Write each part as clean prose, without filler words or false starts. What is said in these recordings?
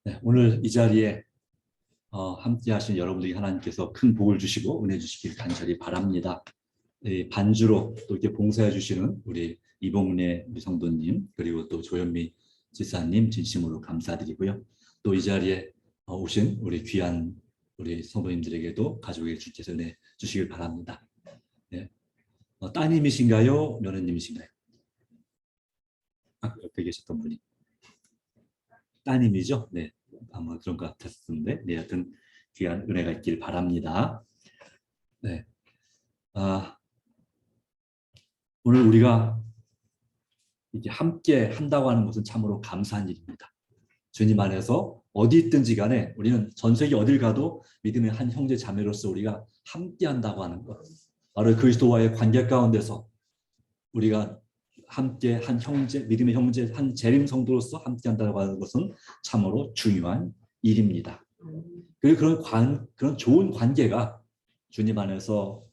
네, 오늘 이 자리에 함께 하신 여러분들이 하나님께서 큰 복을 주시고 은혜 주시길 간절히 바랍니다. 반주로 또 이렇게 봉사해 주시는 우리 이봉래 우리 성도님, 그리고 또 조현미 지사님 진심으로 감사드리고요. 또 이 자리에 오신 우리 귀한 우리 성도님들에게도 가족의 주께서 은혜 주시길 바랍니다. 네. 따님이신가요? 며느님이신가요? 옆에 계셨던 분이 따님이죠? 네, 아마 그런 것 같았는데, 네, 하여튼 귀한 은혜가 있길 바랍니다. 네, 오늘 우리가 이게 함께 한다고 하는 것은 참으로 감사한 일입니다. 주님 안에서 어디 있든지 간에 우리는 전 세계 어딜 가도 믿음의 한 형제 자매로서 우리가 함께 한다고 하는 것, 바로 그리스도와의 관계 가운데서 우리가 함께 한 형제, 믿음의 형제, 한 재림 성도로서 함께 한다고 하는 것은 참으로 중요한 일입니다. 그리고 그런 좋은 관계가 주님 안에서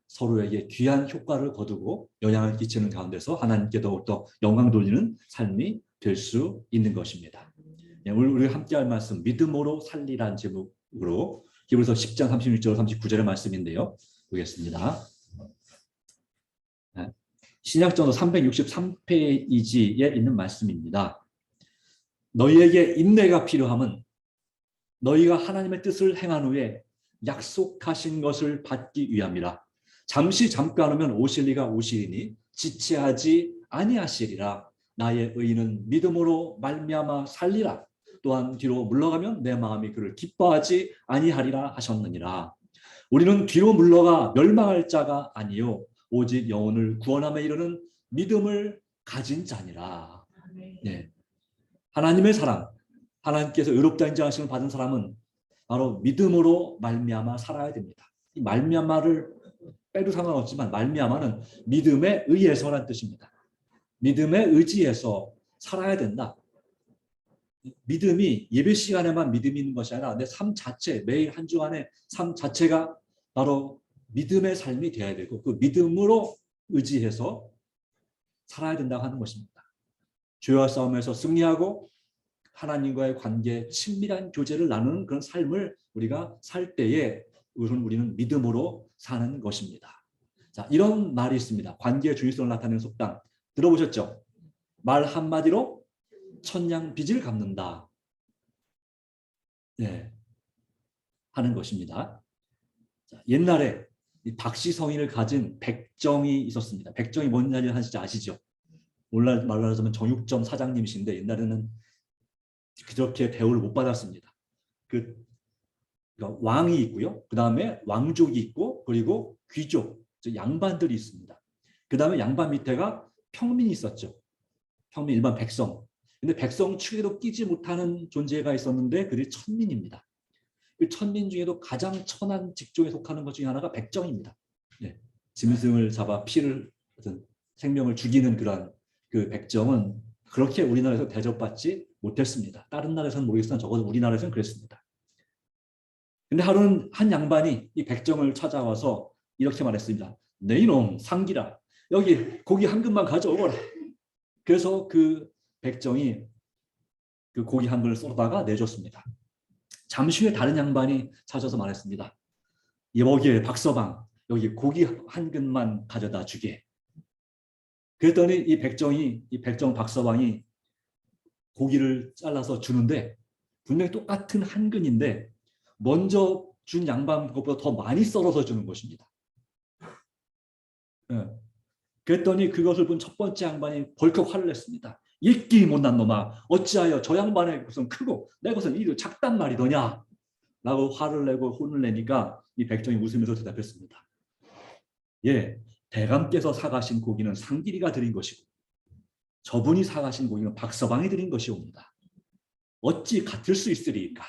서로에게 귀한 효과를 거두고 영향을 끼치는 가운데서 하나님께 더욱더 영광 돌리는 삶이 될 수 있는 것입니다. 오늘 우리 함께 할 말씀, 믿음으로 살리라는 제목으로 히브리서 10장 36절 39절의 말씀인데요. 보겠습니다. 신약전도 363페이지에 있는 말씀입니다. 너희에게 인내가 필요함은 너희가 하나님의 뜻을 행한 후에 약속하신 것을 받기 위함이라. 잠시 잠깐 오면 오실 이가 오시리니 지체하지 아니하시리라. 나의 의인은 믿음으로 말미암아 살리라. 또한 뒤로 물러가면 내 마음이 그를 기뻐하지 아니하리라 하셨느니라. 우리는 뒤로 물러가 멸망할 자가 아니요 오직 영혼을 구원함에 이르는 믿음을 가진 자니라. 네. 하나님의 사랑, 하나님께서 의롭다 인정하심을 받은 사람은 바로 믿음으로 말미암아 살아야 됩니다. 이 말미암아를 빼도 상관없지만 말미암아는 믿음에 의해서라는 뜻입니다. 믿음에 의지해서 살아야 된다. 믿음이 예배 시간에만 믿음이 있는 것이 아니라 내 삶 자체, 매일 한 주간의 삶 자체가 바로 믿음의 삶이 되어야 되고 그 믿음으로 의지해서 살아야 된다고 하는 것입니다. 죄와 싸움에서 승리하고 하나님과의 관계, 친밀한 교제를 나누는 그런 삶을 우리가 살 때에 우리는 믿음으로 사는 것입니다. 자, 이런 말이 있습니다. 관계의 중요성을 나타내는 속담 들어보셨죠? 말 한마디로 천냥 빚을 갚는다. 네, 하는 것입니다. 자, 옛날에 이 박씨성인을 가진 백정이 있었습니다. 백정이 뭔 일을 하는지 아시죠? 오늘날 말로 하자면 정육점 사장님이신데 옛날에는 그렇게 대우를 못 받았습니다. 그러니까 왕이 있고요. 그 다음에 왕족이 있고 그리고 귀족, 양반들이 있습니다. 그 다음에 양반 밑에가 평민이 있었죠. 평민, 일반 백성. 근데 백성 축에도 끼지 못하는 존재가 있었는데 그들이 천민입니다. 그 천민 중에도 가장 천한 직종에 속하는 것 중에 하나가 백정입니다. 네. 짐승을 잡아 피를 생명을 죽이는 그런 그 백정은 그렇게 우리나라에서 대접받지 못했습니다. 다른 나라에서는 모르겠으나 적어도 우리나라에서는 그랬습니다. 근데 하루는 한 양반이 이 백정을 찾아와서 이렇게 말했습니다. 네 이놈 상기라. 여기 고기 한 근만 가져오거라. 그래서 그 백정이 그 고기 한 근을 썰어다가 내줬습니다. 잠시 후에 다른 양반이 찾아서 말했습니다. 여기에 박서방, 여기 고기 한 근만 가져다 주게. 그랬더니 이 백정 박서방이 고기를 잘라서 주는데 분명히 똑같은 한 근인데 먼저 준 양반 것보다 더 많이 썰어서 주는 것입니다. 네. 그랬더니 그것을 본 첫 번째 양반이 벌컥 화를 냈습니다. 읽기 못난 놈아, 어찌하여 저 양반의 것은 크고 내 것은 이리 작단 말이더냐? 라고 화를 내고 혼을 내니까 이 백정이 웃으면서 대답했습니다. 예, 대감께서 사가신 고기는 상길이가 드린 것이고 저분이 사가신 고기는 박서방이 드린 것이옵니다. 어찌 같을 수 있으리까?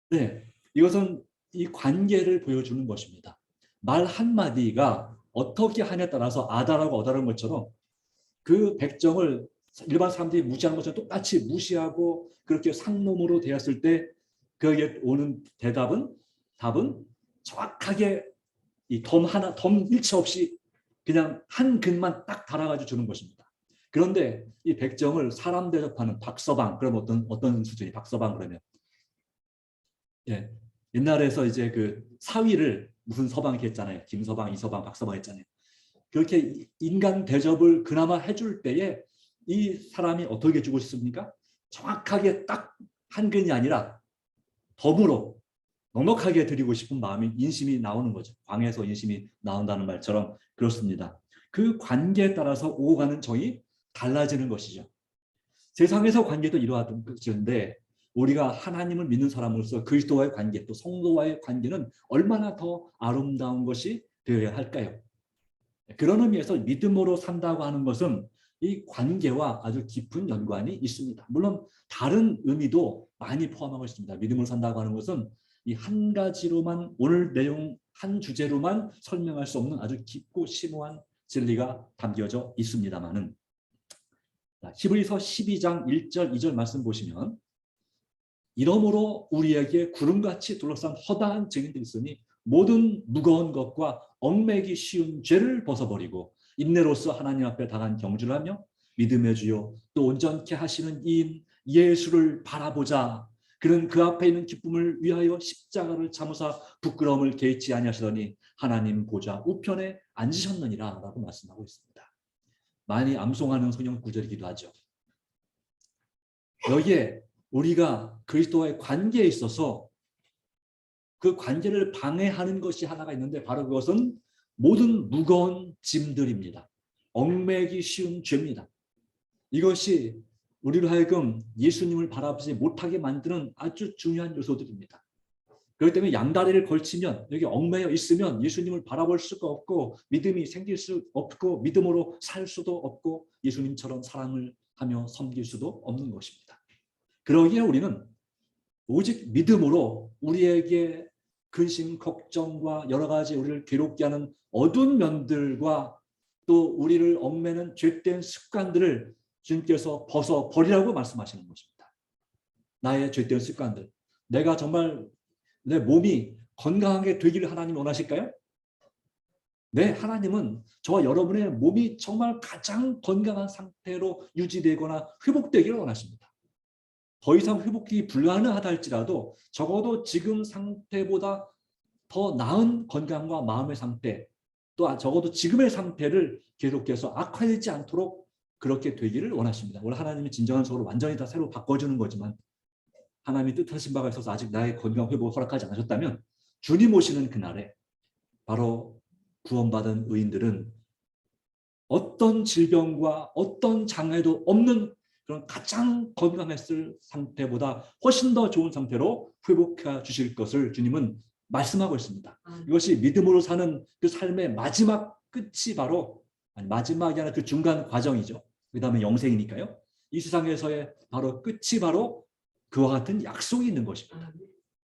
네, 이것은 이 관계를 보여주는 것입니다. 말 한마디가 어떻게 하냐에 따라서 아다라고 어다라는 것처럼 그 백정을 일반 사람들이 무시하는 것처럼 똑같이 무시하고 그렇게 상놈으로 되었을 때 그에게 오는 답은 정확하게 이 덤 일치 없이 그냥 한 근만 딱 달아가지고 주는 것입니다. 그런데 이 백정을 사람 대접하는 박서방, 그럼 어떤 수준이 박서방 그러면 예, 옛날에서 이제 그 사위를 무슨 서방 이렇게 했잖아요. 김서방, 이서방, 박서방 했잖아요. 그렇게 인간 대접을 그나마 해줄 때에 이 사람이 어떻게 주고 싶습니까? 정확하게 딱 한 근이 아니라 덤으로 넉넉하게 드리고 싶은 마음이 인심이 나오는 거죠. 광에서 인심이 나온다는 말처럼 그렇습니다. 그 관계에 따라서 오고 가는 정이 달라지는 것이죠. 세상에서 관계도 이러하던 것인데 우리가 하나님을 믿는 사람으로서 그리스도와의 관계 또 성도와의 관계는 얼마나 더 아름다운 것이 되어야 할까요? 그런 의미에서 믿음으로 산다고 하는 것은 이 관계와 아주 깊은 연관이 있습니다. 물론 다른 의미도 많이 포함하고 있습니다. 믿음으로 산다고 하는 것은 이 한 가지로만 오늘 내용 한 주제로만 설명할 수 없는 아주 깊고 심오한 진리가 담겨져 있습니다만은 히브리서 12장 1절 2절 말씀 보시면 이러므로 우리에게 구름같이 둘러싼 허다한 증인들이 있으니 모든 무거운 것과 얽매기 쉬운 죄를 벗어버리고 인내로서 하나님 앞에 당한 경주를 하며 믿음의 주요 또 온전케 하시는 이인 예수를 바라보자. 그는 그 앞에 있는 기쁨을 위하여 십자가를 참으사 부끄러움을 개의치 아니하시더니 하나님 보좌 우편에 앉으셨느니라 라고 말씀하고 있습니다. 많이 암송하는 성경 구절이기도 하죠. 여기에 우리가 그리스도와의 관계에 있어서 그 관계를 방해하는 것이 하나가 있는데 바로 그것은 모든 무거운 짐들입니다. 얽매기 쉬운 죄입니다. 이것이 우리로 하여금 예수님을 바라보지 못하게 만드는 아주 중요한 요소들입니다. 그렇기 때문에 양다리를 걸치면 여기 얽매여 있으면 예수님을 바라볼 수가 없고 믿음이 생길 수 없고 믿음으로 살 수도 없고 예수님처럼 사랑을 하며 섬길 수도 없는 것입니다. 그러기에 우리는 오직 믿음으로 우리에게 근심, 걱정과 여러 가지 우리를 괴롭게 하는 어두운 면들과 또 우리를 얽매는 죄된 습관들을 주님께서 벗어버리라고 말씀하시는 것입니다. 나의 죄된 습관들. 내가 정말 내 몸이 건강하게 되기를 하나님 원하실까요? 네, 하나님은 저와 여러분의 몸이 정말 가장 건강한 상태로 유지되거나 회복되기를 원하십니다. 더 이상 회복이 불가능하다 할지라도 적어도 지금 상태보다 더 나은 건강과 마음의 상태 또 적어도 지금의 상태를 계속해서 악화되지 않도록 그렇게 되기를 원하십니다. 오늘 하나님이 진정한 서로 완전히 다 새로 바꿔주는 거지만 하나님이 뜻하신 바가 있어서 아직 나의 건강 회복을 허락하지 않으셨다면 주님 오시는 그날에 바로 구원받은 의인들은 어떤 질병과 어떤 장애도 없는 그런 가장 건강했을 상태보다 훨씬 더 좋은 상태로 회복해 주실 것을 주님은 말씀하고 있습니다. 이것이 믿음으로 사는 그 삶의 마지막 끝이 바로 마지막이 아니라 그 중간 과정이죠. 그 다음에 영생이니까요. 이 세상에서의 바로 끝이 바로 그와 같은 약속이 있는 것입니다.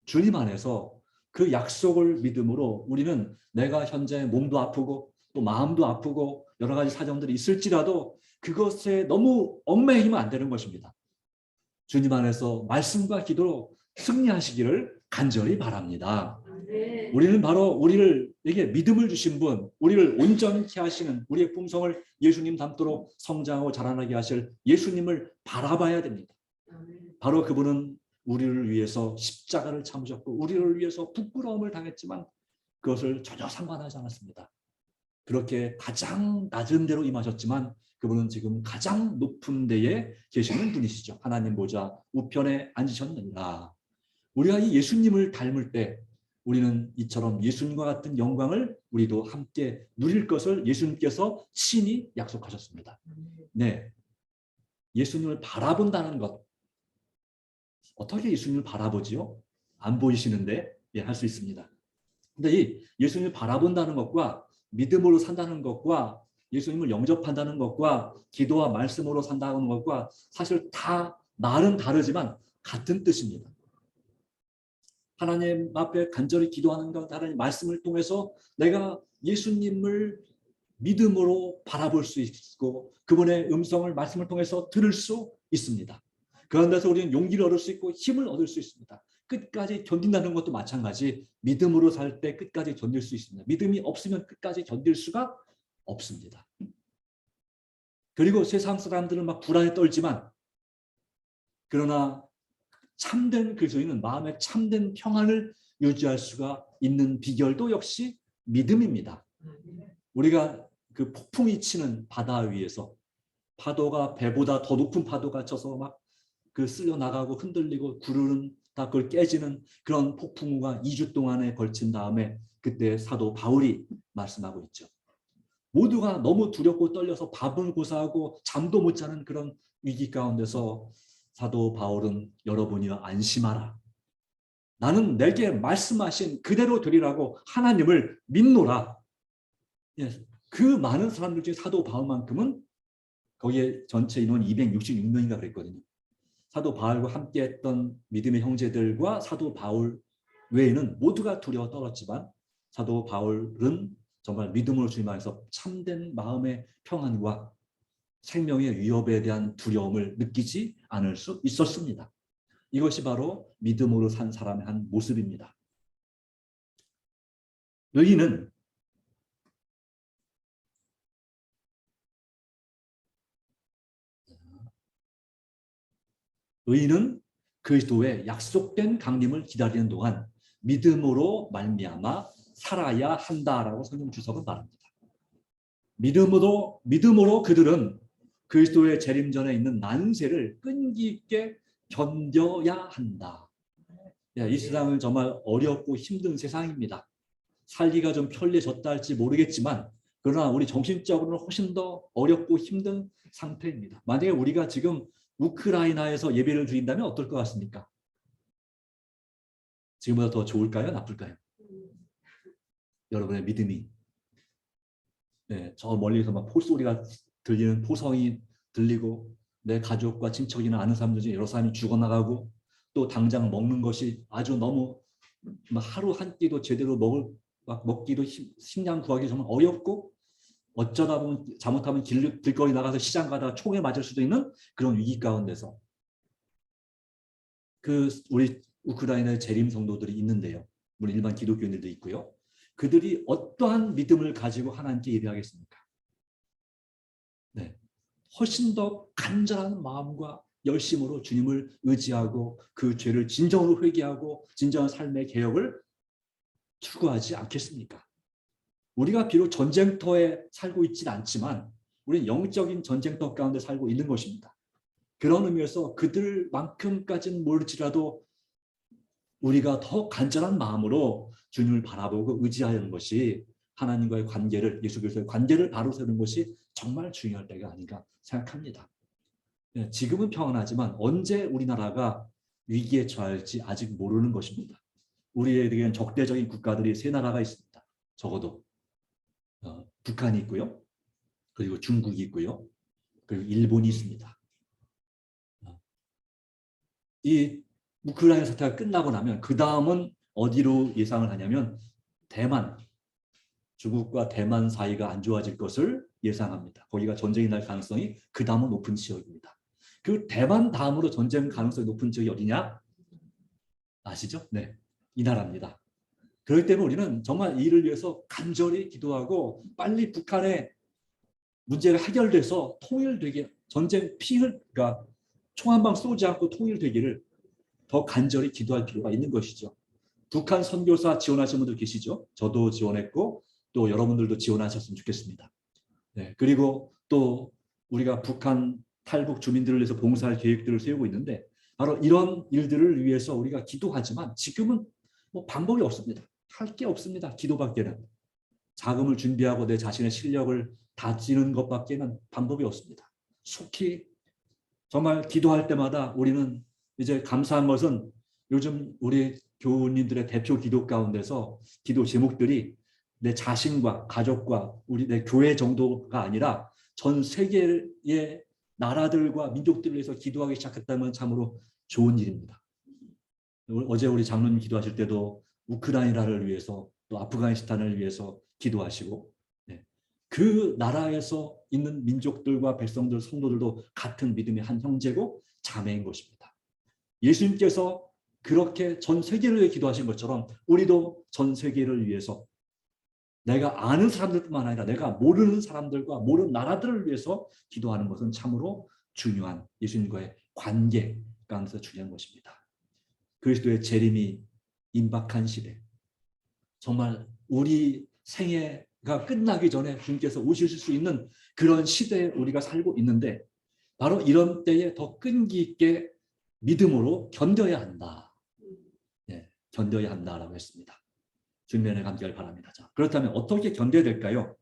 주님 안에서 그 약속을 믿음으로 우리는 내가 현재 몸도 아프고 또 마음도 아프고 여러 가지 사정들이 있을지라도 그것에 너무 얽매이면 안 되는 것입니다. 주님 안에서 말씀과 기도로 승리하시기를 간절히 바랍니다. 우리는 바로 우리에게 믿음을 주신 분, 우리를 온전케 하시는 우리의 품성을 예수님 닮도록 성장하고 자라나게 하실 예수님을 바라봐야 됩니다. 바로 그분은 우리를 위해서 십자가를 참으셨고 우리를 위해서 부끄러움을 당했지만 그것을 전혀 상관하지 않았습니다. 그렇게 가장 낮은 데로 임하셨지만 그분은 지금 가장 높은 데에 계시는 분이시죠. 하나님 보좌 우편에 앉으셨느니라. 우리가 이 예수님을 닮을 때 우리는 이처럼 예수님과 같은 영광을 우리도 함께 누릴 것을 예수님께서 친히 약속하셨습니다. 네, 예수님을 바라본다는 것. 어떻게 예수님을 바라보지요? 안 보이시는데 할 수 있습니다. 근데 이 예수님을 바라본다는 것과 믿음으로 산다는 것과 예수님을 영접한다는 것과 기도와 말씀으로 산다는 것과 사실 다 말은 다르지만 같은 뜻입니다. 하나님 앞에 간절히 기도하는 것, 하나님 말씀을 통해서 내가 예수님을 믿음으로 바라볼 수 있고 그분의 음성을 말씀을 통해서 들을 수 있습니다. 그런 데서 우리는 용기를 얻을 수 있고 힘을 얻을 수 있습니다. 끝까지 견딘다는 것도 마찬가지 믿음으로 살 때 끝까지 견딜 수 있습니다. 믿음이 없으면 끝까지 견딜 수가 없습니다. 그리고 세상 사람들은 막 불안에 떨지만 그러나 참된 그리스도인은 마음에 참된 평안을 유지할 수가 있는 비결도 역시 믿음입니다. 우리가 그 폭풍이 치는 바다 위에서 파도가 배보다 더 높은 파도가 쳐서 막 그 쓸려 나가고 흔들리고 구르는 다 그걸 깨지는 그런 폭풍우가 2주 동안에 걸친 다음에 그때 사도 바울이 말씀하고 있죠. 모두가 너무 두렵고 떨려서 밥을 고사하고 잠도 못 자는 그런 위기 가운데서 사도 바울은 여러분이여 안심하라. 나는 내게 말씀하신 그대로 되리라고 하나님을 믿노라. 예, 그 많은 사람들 중에 사도 바울만큼은 거기에 전체 인원이 266명인가 그랬거든요. 사도 바울과 함께했던 믿음의 형제들과 사도 바울 외에는 모두가 두려워 떨었지만 사도 바울은 정말 믿음으로 주님안에서 참된 마음의 평안과 생명의 위협에 대한 두려움을 느끼지 않을 수 있었습니다. 이것이 바로 믿음으로 산 사람의 한 모습입니다. 의인은 그리스도의 약속된 강림을 기다리는 동안 믿음으로 말미암아 살아야 한다라고 성경 주석은 말합니다. 믿음으로 그들은 그리스도의 재림 전에 있는 난세를 끈기 있게 견뎌야 한다. 이 세상은 정말 어렵고 힘든 세상입니다. 살기가 좀 편리해졌다 할지 모르겠지만 그러나 우리 정신적으로는 훨씬 더 어렵고 힘든 상태입니다. 만약에 우리가 지금 우크라이나에서 예배를 드린다면 어떨 것 같습니까? 지금보다 더 좋을까요? 나쁠까요? 여러분의 믿음이 저 멀리서 막 포소리가 들리는 포성이 들리고 내 가족과 친척이나 아는 사람들 중에 여러 사람이 죽어나가고 또 당장 먹는 것이 아주 너무 하루 한 끼도 제대로 먹기도 식량 구하기 정말 어렵고 어쩌다 보면 잘못하면 길거리 나가서 시장 가다가 총에 맞을 수도 있는 그런 위기 가운데서 우리 우크라이나의 재림 성도들이 있는데요. 물론 일반 기독교인들도 있고요. 그들이 어떠한 믿음을 가지고 하나님께 예배하겠습니까? 네, 훨씬 더 간절한 마음과 열심으로 주님을 의지하고 그 죄를 진정으로 회개하고 진정한 삶의 개혁을 추구하지 않겠습니까? 우리가 비록 전쟁터에 살고 있지는 않지만 우리는 영적인 전쟁터 가운데 살고 있는 것입니다. 그런 의미에서 그들만큼까지는 모를지라도 우리가 더 간절한 마음으로 주님을 바라보고 의지하는 것이 하나님과의 관계를, 예수 그리스도의 관계를 바로 세우는 것이 정말 중요할 때가 아닌가 생각합니다. 지금은 평안하지만 언제 우리나라가 위기에 처할지 아직 모르는 것입니다. 우리에게는 적대적인 국가들이 세 나라가 있습니다. 적어도 북한이 있고요. 그리고 중국이 있고요. 그리고 일본이 있습니다. 이 우크라이나 사태가 끝나고 나면 그 다음은 어디로 예상을 하냐면 대만, 중국과 대만 사이가 안 좋아질 것을 예상합니다. 거기가 전쟁이 날 가능성이 그 다음은 높은 지역입니다. 그 대만 다음으로 전쟁 가능성이 높은 지역이 어디냐? 아시죠? 네, 이 나라입니다. 그렇기 때문에 우리는 정말 이를 위해서 간절히 기도하고 빨리 북한의 문제가 해결돼서 통일되게 전쟁 그러니까 총 한 방 쏘지 않고 통일되기를 더 간절히 기도할 필요가 있는 것이죠. 북한 선교사 지원하시는 분들 계시죠? 저도 지원했고 또 여러분들도 지원하셨으면 좋겠습니다. 네, 그리고 또 우리가 북한 탈북 주민들을 위해서 봉사할 계획들을 세우고 있는데 바로 이런 일들을 위해서 우리가 기도하지만 지금은 방법이 없습니다. 할 게 없습니다. 기도밖에는. 자금을 준비하고 내 자신의 실력을 다지는 것밖에는 방법이 없습니다. 속히 정말 기도할 때마다 우리는 이제 감사한 것은 요즘 우리 교우님들의 대표 기도 가운데서 기도 제목들이 내 자신과 가족과 내 교회 정도가 아니라 전 세계의 나라들과 민족들을 위해서 기도하기 시작했다면 참으로 좋은 일입니다. 어제 우리 장로님 기도하실 때도 우크라이나를 위해서 또 아프가니스탄을 위해서 기도하시고 그 나라에서 있는 민족들과 백성들, 성도들도 같은 믿음의 한 형제고 자매인 것입니다. 예수님께서 그렇게 전 세계를 위해 기도하신 것처럼 우리도 전 세계를 위해서 내가 아는 사람들뿐만 아니라 내가 모르는 사람들과 모르는 나라들을 위해서 기도하는 것은 참으로 중요한 예수님과의 관계 가운데서 중요한 것입니다. 그리스도의 재림이 임박한 시대, 정말 우리 생애가 끝나기 전에 주님께서 오실 수 있는 그런 시대에 우리가 살고 있는데, 바로 이런 때에 더 끈기 있게 믿음으로 견뎌야 한다. 예, 견뎌야 한다라고 했습니다. 주님의 은혜 감기를 바랍니다. 자, 그렇다면 어떻게 견뎌야 될까요?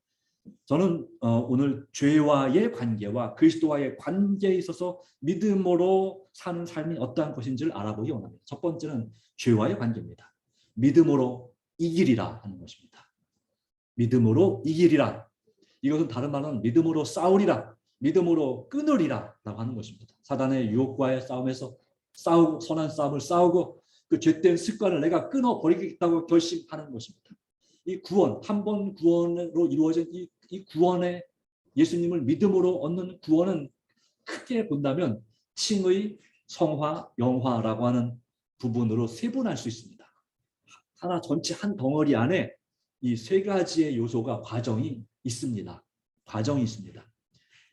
저는 오늘 죄와의 관계와 그리스도와의 관계에 있어서 믿음으로 사는 삶이 어떠한 것인지를 알아보기 원합니다. 첫 번째는 죄와의 관계입니다. 믿음으로 이기리라 하는 것입니다. 믿음으로 이기리라. 이것은 다른 말은 믿음으로 싸우리라, 믿음으로 끊으리라 라고 하는 것입니다. 사단의 유혹과의 싸움에서 싸우고, 선한 싸움을 싸우고 그 죄된 습관을 내가 끊어버리겠다고 결심하는 것입니다. 이 구원, 한 번 구원으로 이루어진 이 구원의, 예수님을 믿음으로 얻는 구원은 크게 본다면 칭의, 성화, 영화라고 하는 부분으로 세분할 수 있습니다. 하나 전체 한 덩어리 안에 이 세 가지의 요소가 과정이 있습니다. 과정이 있습니다.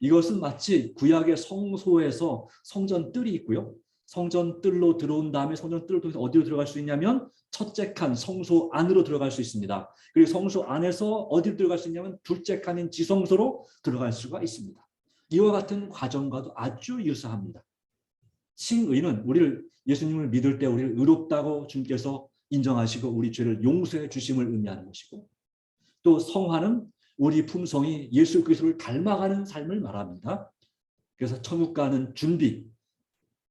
이것은 마치 구약의 성소에서 성전 뜰이 있고요. 성전 뜰로 들어온 다음에 성전 뜰을 통해서 어디로 들어갈 수 있냐면 첫째 칸 성소 안으로 들어갈 수 있습니다. 그리고 성소 안에서 어디로 들어갈 수 있냐면 둘째 칸인 지성소로 들어갈 수가 있습니다. 이와 같은 과정과도 아주 유사합니다. 칭의는 우리를, 예수님을 믿을 때 우리를 의롭다고 주님께서 인정하시고 우리 죄를 용서해 주심을 의미하는 것이고, 또 성화는 우리 품성이 예수 그리스도를 닮아가는 삶을 말합니다. 그래서 천국 가는 준비,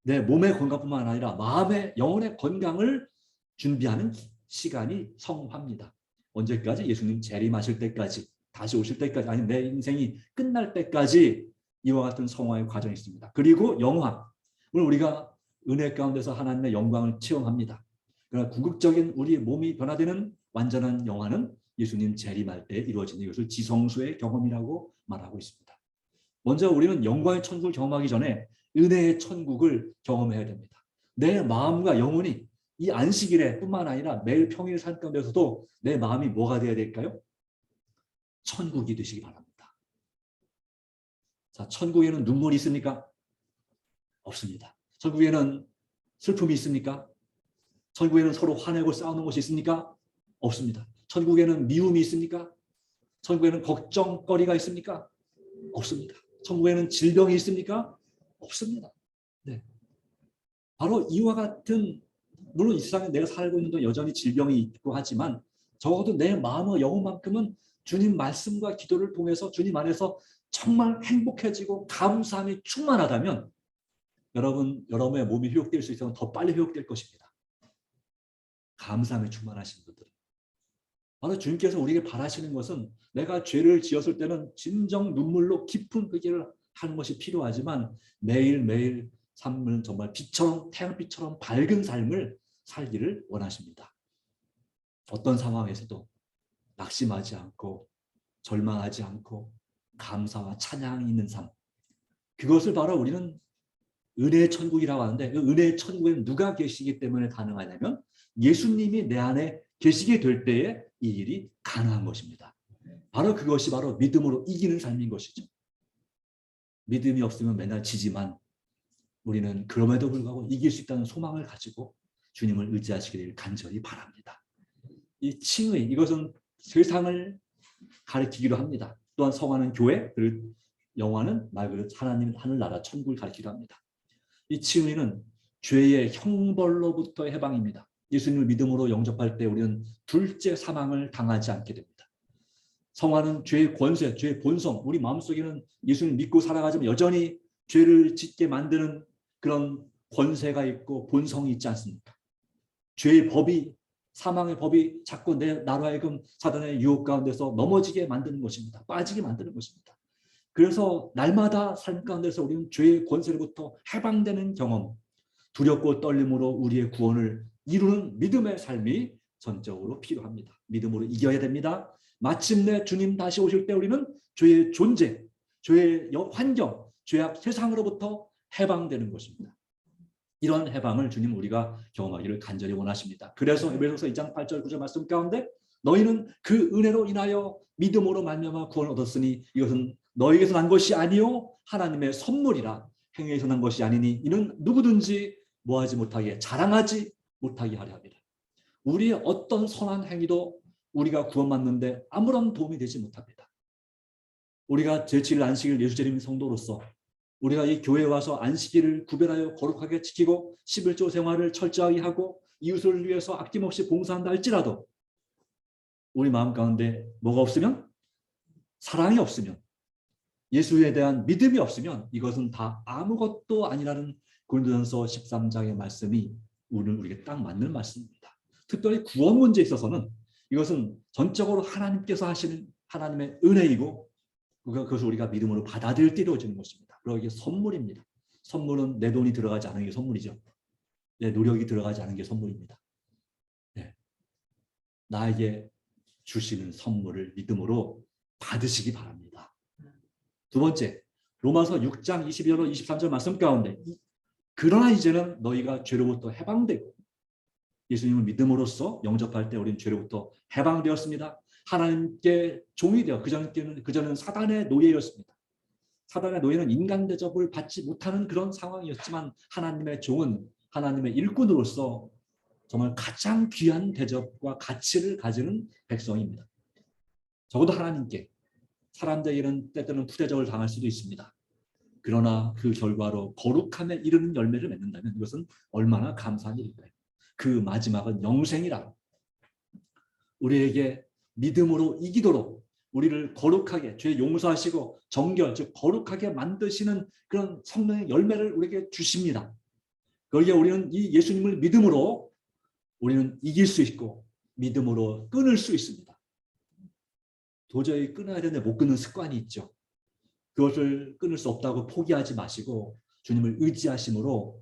내 몸의 건강뿐만 아니라 마음의, 영혼의 건강을 준비하는 시간이 성화입니다. 언제까지? 예수님 재림하실 때까지, 다시 오실 때까지, 아니면 내 인생이 끝날 때까지 이와 같은 성화의 과정이 있습니다. 그리고 영화, 오늘 우리가 은혜 가운데서 하나님의 영광을 체험합니다. 그러나 궁극적인 우리 몸이 변화되는 완전한 영화는 예수님 재림할 때 이루어지는, 이것을 지성소의 경험이라고 말하고 있습니다. 먼저 우리는 영광의 천국을 경험하기 전에 은혜의 천국을 경험해야 됩니다. 내 마음과 영혼이 이 안식일에 뿐만 아니라 매일 평일 삶 가운데서도 내 마음이 뭐가 되어야 될까요? 천국이 되시기 바랍니다. 자, 천국에는 눈물이 있습니까? 없습니다. 천국에는 슬픔이 있습니까? 천국에는 서로 화내고 싸우는 것이 있습니까? 없습니다. 천국에는 미움이 있습니까? 천국에는 걱정거리가 있습니까? 없습니다. 천국에는 질병이 있습니까? 없습니다. 네. 바로 이와 같은, 물론 이 세상에 내가 살고 있는 동안 여전히 질병이 있고 하지만 적어도 내 마음과 영혼만큼은 주님 말씀과 기도를 통해서 주님 안에서 정말 행복해지고 감사함이 충만하다면 여러분의 몸이 회복될 수 있으면 더 빨리 회복될 것입니다. 감사함에 충만하신 분들, 바로 주님께서 우리에게 바라시는 것은, 내가 죄를 지었을 때는 진정 눈물로 깊은 회개를 하는 것이 필요하지만 매일매일 삶은 정말 빛처럼, 태양빛처럼 밝은 삶을 살기를 원하십니다. 어떤 상황에서도 낙심하지 않고 절망하지 않고 감사와 찬양이 있는 삶, 그것을 바로 우리는 은혜의 천국이라고 하는데, 그 은혜의 천국에는 누가 계시기 때문에 가능하냐면 예수님이 내 안에 계시게 될 때에 이 일이 가능한 것입니다. 바로 그것이 바로 믿음으로 이기는 삶인 것이죠. 믿음이 없으면 맨날 지지만 우리는 그럼에도 불구하고 이길 수 있다는 소망을 가지고 주님을 의지하시기를 간절히 바랍니다. 이 칭의, 이것은 세상을 가리키기도 합니다. 또한 성화는 교회, 그리고 영화는 말 그대로 하나님 하늘나라 천국을 가리키기도 합니다. 이 칭의는 죄의 형벌로부터 해방입니다. 예수님을 믿음으로 영접할 때 우리는 둘째 사망을 당하지 않게 됩니다. 성화는 죄의 권세, 죄의 본성, 우리 마음속에는 예수님을 믿고 살아가지만 여전히 죄를 짓게 만드는 그런 권세가 있고 본성이 있지 않습니까? 죄의 법이, 사망의 법이 자꾸 나로 하여금 사단의 유혹 가운데서 넘어지게 만드는 것입니다. 빠지게 만드는 것입니다. 그래서 날마다 삶 가운데서 우리는 죄의 권세로부터 해방되는 경험, 두렵고 떨림으로 우리의 구원을 이루는 믿음의 삶이 전적으로 필요합니다. 믿음으로 이겨야 됩니다. 마침내 주님 다시 오실 때 우리는 죄의 존재, 죄의 환경, 죄악 세상으로부터 해방되는 것입니다. 이런 해방을 주님 우리가 경험하기를 간절히 원하십니다. 그래서 에베소서 2장 8절 9절 말씀 가운데 너희는 그 은혜로 인하여 믿음으로 말미암아 구원을 얻었으니 이것은 너희에게서 난 것이 아니요 하나님의 선물이라. 행위에서 난 것이 아니니 이는 누구든지 뭐하지 못하게 자랑하지 못하게 하려 합니다. 우리의 어떤 선한 행위도 우리가 구원받는데 아무런 도움이 되지 못합니다. 우리가 제7일 안식일 예수재림 성도로서 우리가 이 교회에 와서 안식일을 구별하여 거룩하게 지키고 11조 생활을 철저하게 하고 이웃을 위해서 아낌없이 봉사한다 할지라도 우리 마음 가운데 뭐가 없으면, 사랑이 없으면, 예수에 대한 믿음이 없으면 이것은 다 아무것도 아니라는 고린도전서 13장의 말씀이 오늘 우리에게 딱 맞는 말씀입니다. 특별히 구원 문제에 있어서는 이것은 전적으로 하나님께서 하시는 하나님의 은혜이고 그것을 우리가 믿음으로 받아들일 때 이루어지는 것입니다. 그리고 이게 선물입니다. 선물은 내 돈이 들어가지 않은 게 선물이죠. 내 노력이 들어가지 않은 게 선물입니다. 네. 나에게 주시는 선물을 믿음으로 받으시기 바랍니다. 두 번째, 로마서 6장 22절 23절 말씀 가운데 그러나 이제는 너희가 죄로부터 해방되고 예수님을 믿음으로써 영접할 때 우리는 죄로부터 해방되었습니다. 하나님께 종이 되어 그전에는 사단의 노예였습니다. 사단의 노예는 인간 대접을 받지 못하는 그런 상황이었지만 하나님의 종은 하나님의 일꾼으로서 정말 가장 귀한 대접과 가치를 가지는 백성입니다. 적어도 하나님께, 사람들에게는 때때로는 푸대접을 당할 수도 있습니다. 그러나 그 결과로 거룩함에 이르는 열매를 맺는다면 이것은 얼마나 감사한 일일까요? 그 마지막은 영생이라. 우리에게 믿음으로 이기도록 우리를 거룩하게 죄 용서하시고 정결, 즉 거룩하게 만드시는 그런 성령의 열매를 우리에게 주십니다. 그러기에 우리는 이 예수님을 믿음으로 우리는 이길 수 있고 믿음으로 끊을 수 있습니다. 도저히 끊어야 되는데 못 끊는 습관이 있죠. 그것을 끊을 수 없다고 포기하지 마시고 주님을 의지하심으로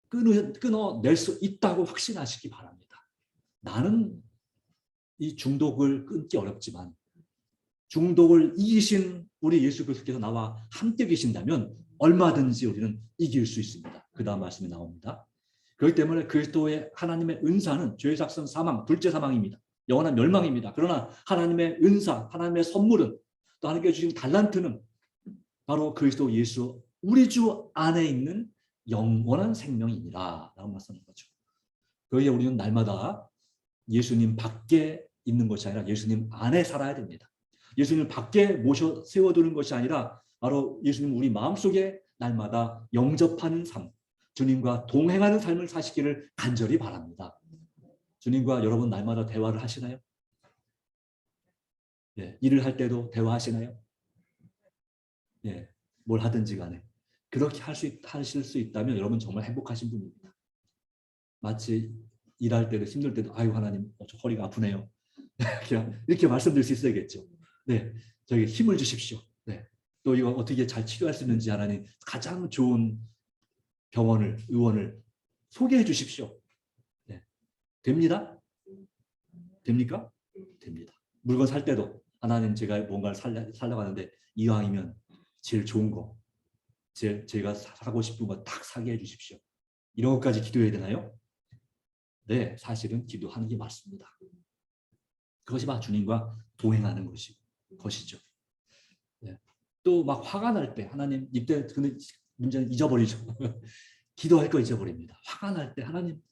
끊어낼 수 있다고 확신하시기 바랍니다. 나는 이 중독을 끊기 어렵지만 중독을 이기신 우리 예수 그리스도께서 나와 함께 계신다면 얼마든지 우리는 이길 수 있습니다. 그 다음 말씀이 나옵니다. 그렇기 때문에 그리스도의 하나님의 은사는 죄의 삭선 사망, 둘째 사망입니다. 영원한 멸망입니다. 그러나 하나님의 은사, 하나님의 선물은 또 하나님께 주신 달란트는 바로 그리스도 예수 우리 주 안에 있는 영원한 생명이니라 라고 말씀하는 거죠. 그러기에 우리는 날마다 예수님 밖에 있는 것이 아니라 예수님 안에 살아야 됩니다. 예수님을 밖에 모셔 세워두는 것이 아니라 바로 예수님 우리 마음속에 날마다 영접하는 삶, 주님과 동행하는 삶을 사시기를 간절히 바랍니다. 주님과 여러분 날마다 대화를 하시나요? 예, 일을 할 때도 대화하시나요? 예, 뭘 하든지 간에 그렇게 하실 수 있다면 여러분 정말 행복하신 분입니다. 마치 일할 때도 힘들 때도 아유 하나님 저 허리가 아프네요. 그냥 이렇게 말씀드릴 수 있어야겠죠. 네, 저에게 힘을 주십시오. 네, 또 이거 어떻게 잘 치료할 수 있는지 하나님 가장 좋은 병원을, 의원을 소개해 주십시오. 네, 됩니다? 됩니까? 됩니다. 물건 살 때도 하나님 제가 뭔가를 살려고 하는데 이왕이면 제일 좋은 거, 제가 사고 싶은 거 딱 사게 해주십시오. 이런 것까지 기도해야 되나요? 네, 사실은 기도하는 게 맞습니다. 그것이 막 주님과 동행하는 것이죠. 네. 또 막 화가 날 때 하나님 이때 근데 문제는 잊어버리죠. 기도할 거 잊어버립니다. 화가 날 때 하나님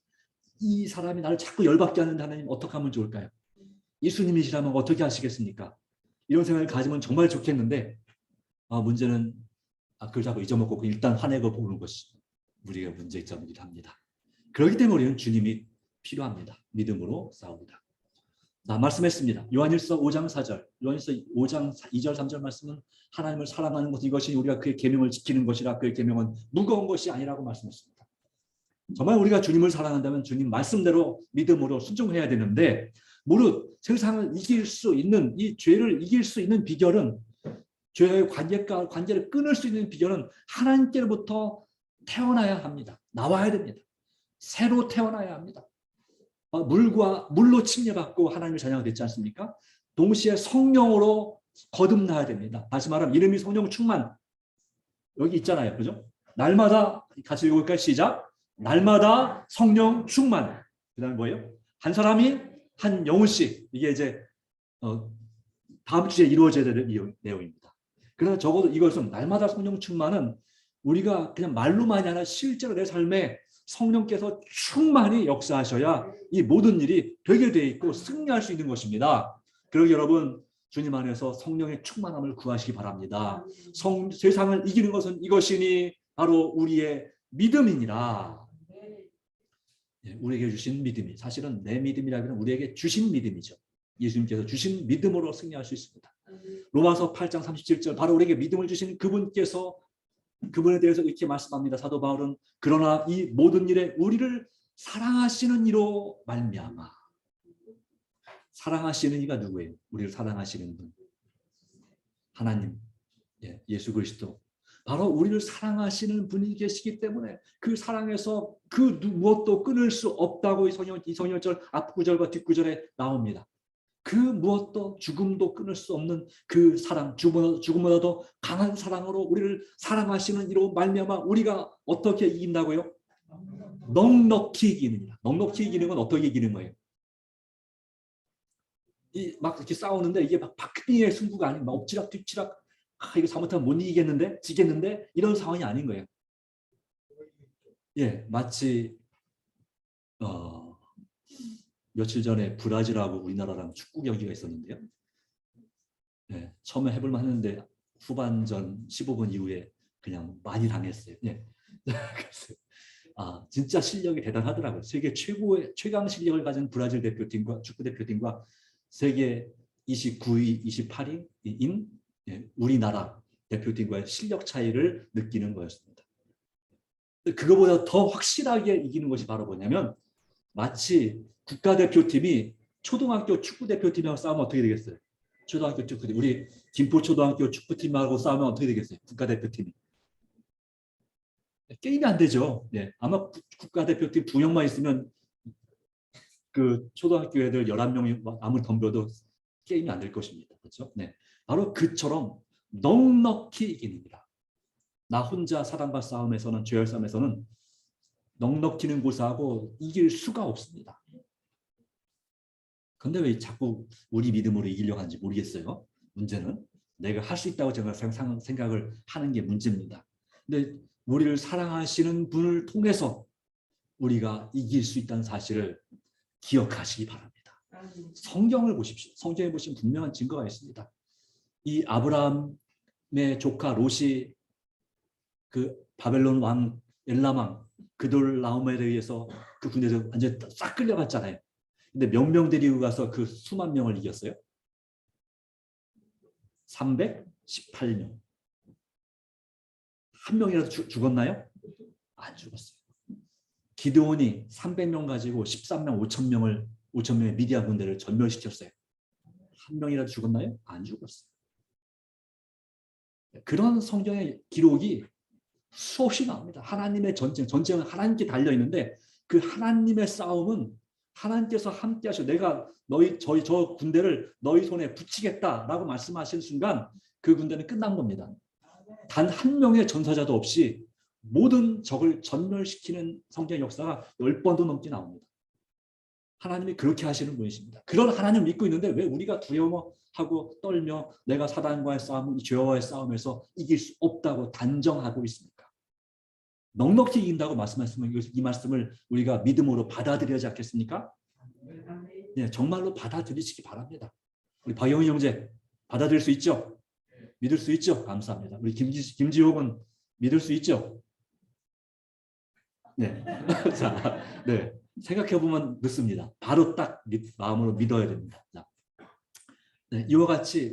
이 사람이 나를 자꾸 열받게 하는데 하나님 어떻게 하면 좋을까요? 예수님이시라면 어떻게 하시겠습니까? 이런 생각을 가지면 정말 좋겠는데 문제는 그걸 자꾸 잊어먹고 일단 화내고 보는 것이 우리가 문제점이기도 합니다. 그렇기 때문에 우리는 주님이 필요합니다. 믿음으로 싸웁니다. 자, 말씀했습니다. 요한일서 5장 4절, 요한일서 5장 2절 3절 말씀은 하나님을 사랑하는 것 이것이 우리가 그의 계명을 지키는 것이라 그의 계명은 무거운 것이 아니라고 말씀했습니다. 정말 우리가 주님을 사랑한다면 주님 말씀대로 믿음으로 순종해야 되는데 무릇 세상을 이길 수 있는 이 죄를 이길 수 있는 비결은 죄의 관계를 끊을 수 있는 비결은 하나님께로부터 태어나야 합니다. 나와야 됩니다. 새로 태어나야 합니다. 물로 침례받고 하나님의 자녀가 됐지 않습니까? 동시에 성령으로 거듭나야 됩니다. 다시 말하면 이름이 성령 충만. 여기 있잖아요. 그죠? 날마다 같이 읽어볼까요? 시작. 날마다 성령 충만. 그 다음에 뭐예요? 한 사람이 한 영혼씩. 이게 이제 다음 주에 이루어져야 될 내용입니다. 그러나 적어도 이것은 날마다 성령 충만은 우리가 그냥 말로만이 아니라 실제로 내 삶에 성령께서 충만히 역사하셔야 이 모든 일이 되게 돼 있고 승리할 수 있는 것입니다. 그러기 여러분 주님 안에서 성령의 충만함을 구하시기 바랍니다. 세상을 이기는 것은 이것이니 바로 우리의 믿음이니라. 우리에게 주신 믿음이 사실은 내 믿음이라기보다는 우리에게 주신 믿음이죠. 예수님께서 주신 믿음으로 승리할 수 있습니다. 로마서 8장 37절 바로 우리에게 믿음을 주신 그분께서 그분에 대해서 이렇게 말씀합니다. 사도 바울은 그러나 이 모든 일에 우리를 사랑하시는 이로 말미암아. 사랑하시는 이가 누구예요? 우리를 사랑하시는 분. 하나님, 예수 그리스도. 바로 우리를 사랑하시는 분이 계시기 때문에 그 사랑에서 그 무엇도 끊을 수 없다고 이 성령절 앞구절과 뒷구절에 나옵니다. 그 무엇도 죽음도 끊을 수 없는 그 사랑, 죽음보다도 강한 사랑으로 우리를 사랑하시는 이로 말미암아 우리가 어떻게 이긴다고요? 넉넉히 이기느니라. 넉넉히 이기는 건 어떻게 이기는 거예요? 막 이렇게 싸우는데 이게 막 박빙의 승부가 아닌 막 엎치락 뒤치락 이거 잘못하면 못 이기겠는데 지겠는데 이런 상황이 아닌 거예요. 마치 며칠 전에 브라질하고 우리나라랑 축구 경기가 있었는데요. 처음에 해볼만 했는데 후반전 15분 이후에 그냥 많이 당했어요. 진짜 실력이 대단하더라고요. 세계 최고의 최강 실력을 가진 브라질 대표팀과 축구 대표팀과 세계 29위, 28위인 우리나라 대표팀과의 실력 차이를 느끼는 거였습니다. 그거보다 더 확실하게 이기는 것이 바로 뭐냐면 마치 국가대표팀이 초등학교 축구대표팀하고 싸우면 어떻게 되겠어요? 초등학교 축구팀, 우리 김포초등학교 축구팀하고 싸우면 어떻게 되겠어요? 국가대표팀이. 게임이 안 되죠. 아마 국가대표팀 2명만 있으면 그 초등학교 애들 11명이 아무리 덤벼도 게임이 안 될 것입니다. 그렇죠? 바로 그처럼 넉넉히 이기는이라. 나 혼자 사단과 싸움에서는, 죄의 싸움에서는 넉넉히는 고사하고 이길 수가 없습니다. 근데 왜 자꾸 우리 믿음으로 이기려고 하는지 모르겠어요. 문제는 내가 할 수 있다고 제가 생각을 하는 게 문제입니다. 근데 우리를 사랑하시는 분을 통해서 우리가 이길 수 있다는 사실을 기억하시기 바랍니다. 성경을 보십시오. 성경에 보시면 분명한 증거가 있습니다. 이 아브라함의 조카 롯이 그 바벨론 왕 엘람왕 그돌라오멜에 의해서 그 군대에서 완전히 싹 끌려갔잖아요. 근데 몇 명 데리고 가서 그 수만 명을 이겼어요? 318명. 한 명이라도 죽었나요? 안 죽었어요. 기드온이 300명 가지고 13명 5천 명의 미디안 군대를 전멸시켰어요. 한 명이라도 죽었나요? 안 죽었어요. 그런 성경의 기록이 수없이 나옵니다. 하나님의 전쟁은 하나님께 달려있는데 그 하나님의 싸움은 하나님께서 함께 하셔. 내가 저 군대를 너희 손에 붙이겠다라고 말씀하시는 순간 그 군대는 끝난 겁니다. 단 한 명의 전사자도 없이 모든 적을 전멸시키는 성경 역사가 10번도 넘게 나옵니다. 하나님이 그렇게 하시는 분이십니다. 그런 하나님을 믿고 있는데 왜 우리가 두려워하고 떨며 내가 사단과의 싸움, 죄와의 싸움에서 이길 수 없다고 단정하고 있습니까? 넉넉히 이긴다고 말씀하시면 이 말씀을 우리가 믿음으로 받아들여야지 않겠습니까? 정말로 받아들이시기 바랍니다. 우리 박영희 형제 받아들일 수 있죠? 믿을 수 있죠? 감사합니다. 우리 김지옥은 믿을 수 있죠? 자, 생각해보면 늦습니다. 바로 딱 마음으로 믿어야 됩니다. 자, 이와 같이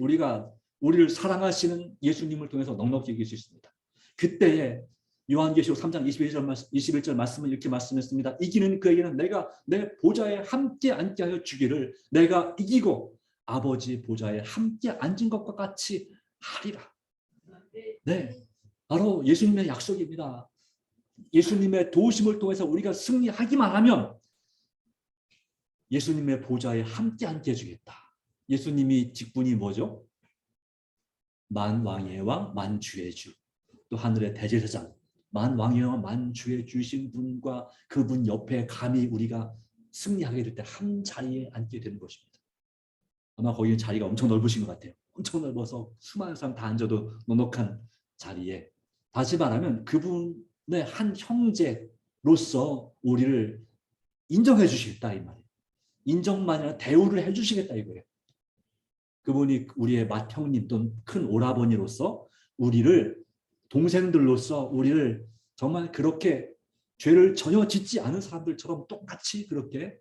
우리를 사랑하시는 예수님을 통해서 넉넉히 이길 수 있습니다. 그때에 요한계시록 3장 21절 말씀을 이렇게 말씀했습니다. 이기는 그에게는 내가 내 보좌에 함께 앉게 하여 주기를 내가 이기고 아버지 보좌에 함께 앉은 것과 같이 하리라. 바로 예수님의 약속입니다. 예수님의 도우심을 통해서 우리가 승리하기만 하면 예수님의 보좌에 함께 앉게 해주겠다. 예수님이 직분이 뭐죠? 만왕의 왕, 만주의 주. 또 하늘의 대제사장. 만왕의 왕, 만주의 주신 분과 그분 옆에 감히 우리가 승리하게 될 때 한 자리에 앉게 되는 것입니다. 아마 거기는 자리가 엄청 넓으신 것 같아요. 엄청 넓어서 수많은 사람 다 앉아도 넉넉한 자리에, 다시 말하면 그분의 한 형제로서 우리를 인정해 주시겠다 이 말이에요. 인정만이 아니라 대우를 해 주시겠다 이거예요. 그분이 우리의 맏형님 또는 큰 오라버니로서 우리를, 동생들로서 우리를 정말 그렇게 죄를 전혀 짓지 않은 사람들처럼 똑같이 그렇게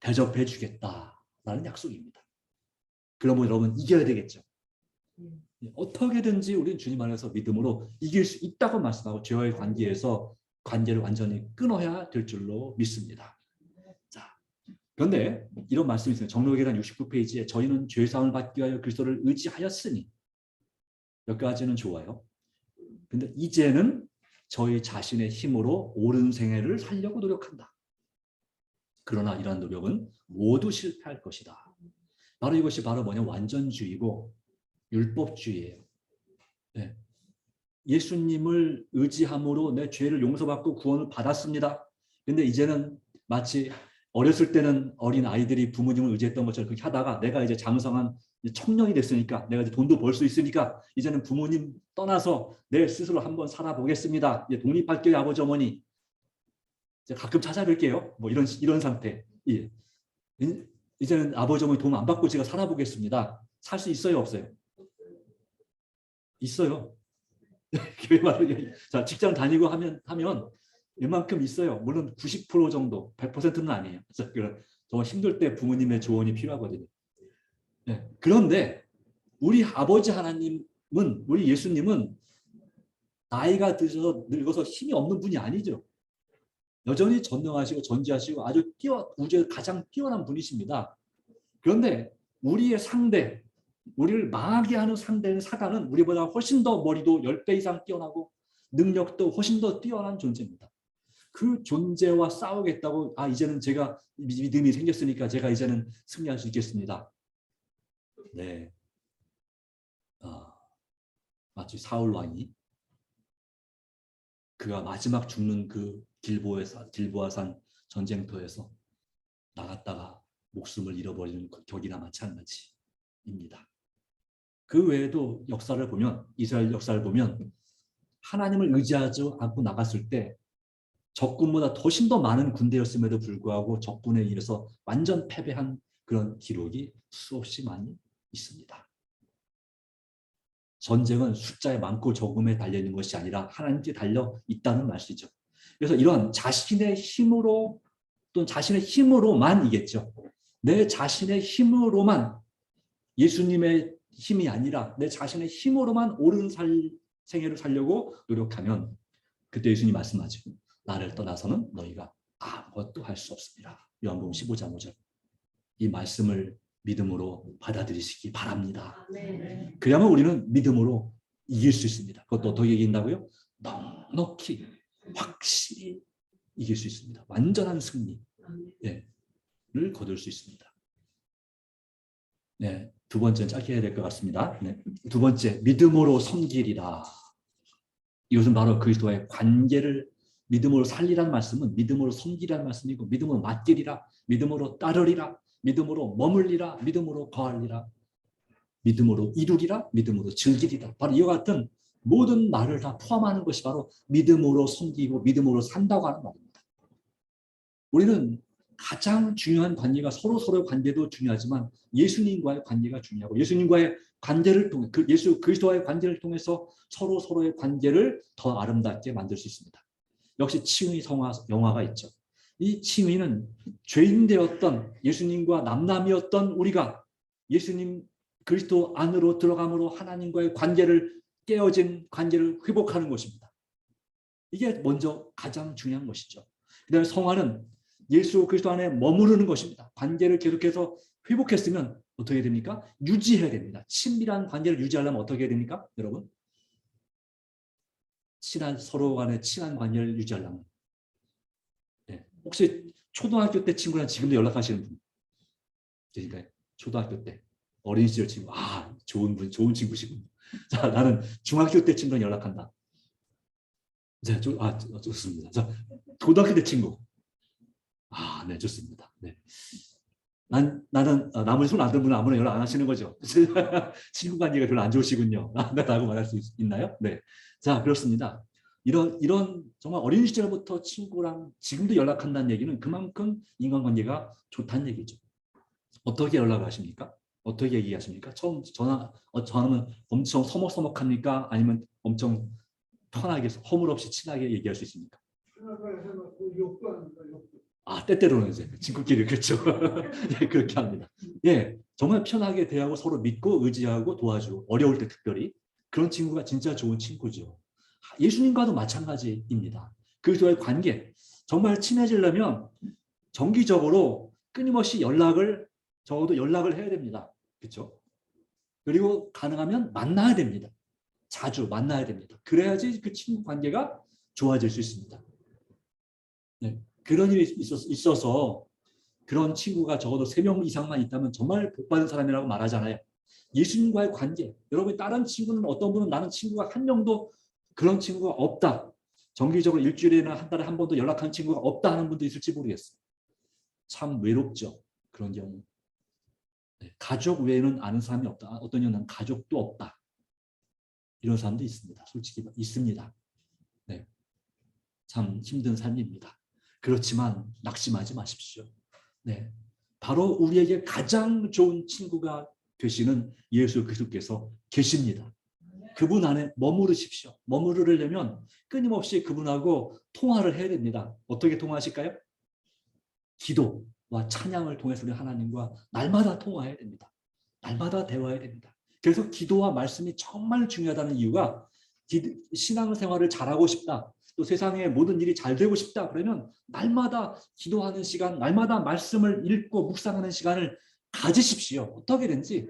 대접해 주겠다라는 약속입니다. 그러면 여러분 이겨야 되겠죠. 어떻게든지 우리는 주님 안에서 믿음으로 이길 수 있다고 말씀하고 죄와의 관계에서 관계를 완전히 끊어야 될 줄로 믿습니다. 자, 그런데 이런 말씀이 있어요. 정로계란 69페이지에 저희는 죄사함을 받기 위하여 그리스도를 의지하였으니, 여기까지는 좋아요. 근데 이제는 저희 자신의 힘으로 옳은 생애를 살려고 노력한다. 그러나 이러한 노력은 모두 실패할 것이다. 바로 이것이 바로 뭐냐, 완전주의고 율법주의예요. 네. 예수님을 의지함으로 내 죄를 용서받고 구원을 받았습니다. 근데 이제는 마치 어렸을 때는 어린 아이들이 부모님을 의지했던 것처럼 그렇게 하다가 내가 이제 장성한 청년이 됐으니까, 내가 이제 돈도 벌 수 있으니까 이제는 부모님 떠나서 내 스스로 한번 살아보겠습니다. 이제 독립할게요, 아버지 어머니. 이제 가끔 찾아뵐게요. 뭐 이런 상태. 예. 이제는 아버지 어머니 도움 안 받고 제가 살아보겠습니다. 살 수 있어요, 없어요? 있어요. 자, 직장 다니고 하면 웬만큼 있어요. 물론 90% 정도, 100%는 아니에요. 그래서 정말 힘들 때 부모님의 조언이 필요하거든요. 네. 그런데 우리 아버지 하나님은, 우리 예수님은 나이가 드셔서 늙어서 힘이 없는 분이 아니죠. 여전히 전능하시고 전지하시고 아주 우주에 가장 뛰어난 분이십니다. 그런데 우리의 상대, 우리를 망하게 하는 상대는 사단은 우리보다 훨씬 더 머리도 10배 이상 뛰어나고 능력도 훨씬 더 뛰어난 존재입니다. 그 존재와 싸우겠다고, 이제는 제가 믿음이 생겼으니까 제가 이제는 승리할 수 있겠습니다. 네. 마치 사울 왕이 그가 마지막 죽는 그 길보아산 전쟁터에서 나갔다가 목숨을 잃어버리는 격이나 마찬가지입니다. 그 외에도 역사를 보면, 이스라엘 역사를 보면 하나님을 의지하지 않고 나갔을 때 적군보다 훨씬 더 많은 군대였음에도 불구하고 적군에 의해서 완전 패배한 그런 기록이 수없이 많이 있습니다. 전쟁은 숫자의 많고 적음에 달려있는 것이 아니라 하나님께 달려 있다는 말씀이죠. 그래서 이런 자신의 힘으로, 또는 자신의 힘으로만 이겠죠. 내 자신의 힘으로만, 예수님의 힘이 아니라 내 자신의 힘으로만 옳은 생애를 살려고 노력하면, 그때 예수님이 말씀하죠. 나를 떠나서는 너희가 아무것도 할 수 없습니다. 요한복음 15장 5절. 이 말씀을 믿음으로 받아들이시기 바랍니다. 네. 그러면 우리는 믿음으로 이길 수 있습니다. 그것도 어떻게 이긴다고요? 넉넉히, 확실히 이길 수 있습니다. 완전한 승리를 거둘 수 있습니다. 네, 두 번째는 짧게 해야 될 것 같습니다. 네. 두 번째, 믿음으로 섬기리라. 이것은 바로 그리스도와의 관계를, 믿음으로 살리라는 말씀은 믿음으로 섬기라는 말씀이고, 믿음으로 맡기리라, 믿음으로 따르리라, 믿음으로 머물리라, 믿음으로 거하리라, 믿음으로 이루리라, 믿음으로 즐기리라. 바로 이와 같은 모든 말을 다 포함하는 것이 바로 믿음으로 섬기고 믿음으로 산다고 하는 말입니다. 우리는 가장 중요한 관계가 서로의 관계도 중요하지만 예수님과의 관계가 중요하고, 예수님과의 관계를 통해, 그리스도와의 관계를 통해서 서로의 관계를 더 아름답게 만들 수 있습니다. 역시 칭의 영화가 있죠. 이 칭의는 죄인 되었던 예수님과 남남이었던 우리가 예수님 그리스도 안으로 들어감으로 하나님과의 깨어진 관계를 회복하는 것입니다. 이게 먼저 가장 중요한 것이죠. 그다음에 성화는 예수 그리스도 안에 머무르는 것입니다. 관계를 계속해서 회복했으면 어떻게 됩니까? 유지해야 됩니다. 친밀한 관계를 유지하려면 어떻게 해야 됩니까? 여러분? 서로 간에 친한 관계를 유지하려면. 네. 혹시 초등학교 때 친구랑 지금도 연락하시는 분 계신가요? 초등학교 때. 어린 시절 친구. 좋은 친구시군. 자, 나는 중학교 때 친구랑 연락한다. 네, 좋습니다. 자, 고등학교 때 친구. 네, 좋습니다. 네. 나는 나머지 손 안 드는 분은 아무나 연락 안 하시는 거죠. 친구 관계가 별로 안 좋으시군요. 라고 말할 수 있나요? 네. 자, 그렇습니다. 이런 정말 어린 시절부터 친구랑 지금도 연락한다는 얘기는 그만큼 인간관계가 좋다는 얘기죠. 어떻게 연락을 하십니까? 어떻게 얘기하십니까? 처음 전화하면 엄청 서먹서먹합니까? 아니면 엄청 편하게 허물없이 친하게 얘기할 수 있습니까? 때때로는 이제 친구끼리 그렇죠. 예, 그렇게 합니다. 예, 정말 편하게 대하고 서로 믿고 의지하고 도와주고 어려울 때 특별히 그런 친구가 진짜 좋은 친구죠. 예수님과도 마찬가지입니다. 그리스도의 관계 정말 친해지려면 정기적으로 끊임없이 적어도 연락을 해야 됩니다. 그렇죠? 그리고 가능하면 만나야 됩니다. 자주 만나야 됩니다. 그래야지 그 친구 관계가 좋아질 수 있습니다. 네, 그런 일이 있어서 그런 친구가 적어도 3명 이상만 있다면 정말 복받은 사람이라고 말하잖아요. 예수님과의 관계. 여러분 다른 친구는 어떤 분은 나는 친구가 한 명도 그런 친구가 없다. 정기적으로 일주일에나 한 달에 한 번도 연락하는 친구가 없다 하는 분도 있을지 모르겠어요. 참 외롭죠. 그런 경우. 네, 가족 외에는 아는 사람이 없다. 어떤 경우는 가족도 없다. 이런 사람도 있습니다. 솔직히 있습니다. 네, 참 힘든 삶입니다. 그렇지만 낙심하지 마십시오. 네, 바로 우리에게 가장 좋은 친구가 되시는 예수 그리스도께서 계십니다. 그분 안에 머무르십시오. 머무르려면 끊임없이 그분하고 통화를 해야 됩니다. 어떻게 통화하실까요? 기도와 찬양을 통해서 우리 하나님과 날마다 통화해야 됩니다. 날마다 대화해야 됩니다. 그래서 기도와 말씀이 정말 중요하다는 이유가 신앙생활을 잘하고 싶다. 또 세상의 모든 일이 잘 되고 싶다. 그러면 날마다 기도하는 시간, 날마다 말씀을 읽고 묵상하는 시간을 가지십시오. 어떻게든지